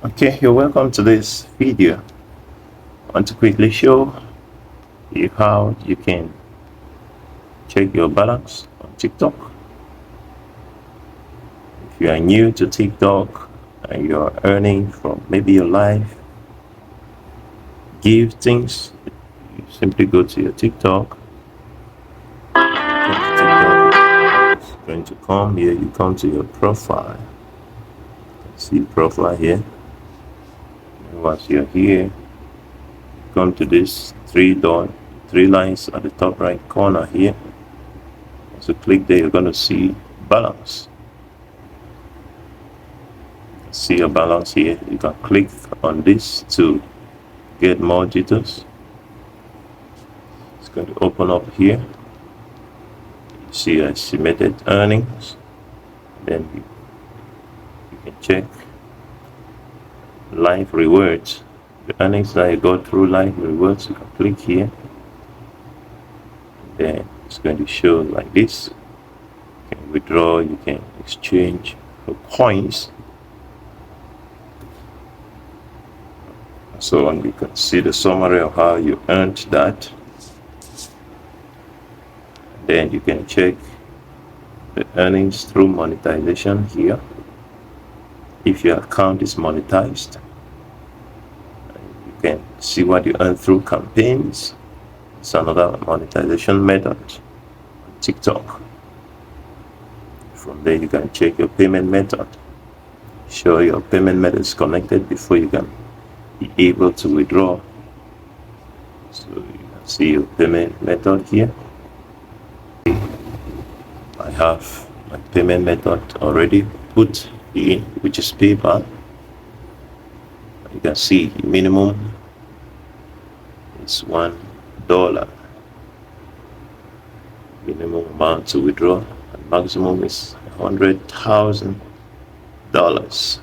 Okay, you're welcome to this video. I want to quickly show you how you can check your balance on TikTok. If you are new to TikTok and you're earning from maybe your live give things, you simply go to your TikTok. It's going to come here. You come to your profile. See profile here. And once you're here, come to this three lines at the top right corner here. So click there, you're going to see balance. See your balance here. You can click on this to get more details. It's going to open up here. You see estimated earnings. Then you can check live rewards. The earnings that you got through live rewards, you can click here. Then it's going to show like this. You can withdraw, you can exchange for coins. So you can see the summary of how you earned that. Then you can check the earnings through monetization here. If your account is monetized, you can see what you earn through campaigns. It's another monetization method on TikTok. From there you can check your payment method. Show your payment method is connected before you can be able to withdraw. So you can see your payment method here. I have my payment method already put in, which is PayPal. You can see minimum is $1. Minimum amount to withdraw, and maximum is $100,000.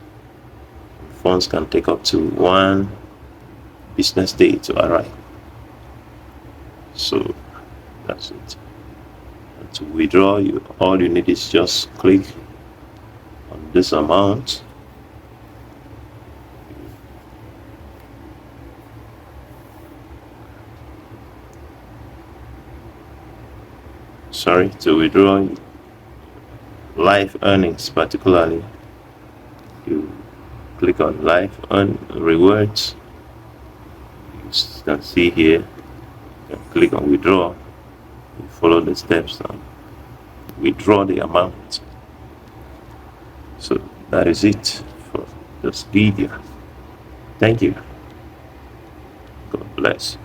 Funds can take up to 1 business day to arrive. So that's it. And to withdraw, all you need is just click on this amount. To withdraw live earnings, particularly, you click on live earn rewards. You can see here, you can click on withdraw. You follow the steps and withdraw the amount. So that is it for this video. Thank you. God bless.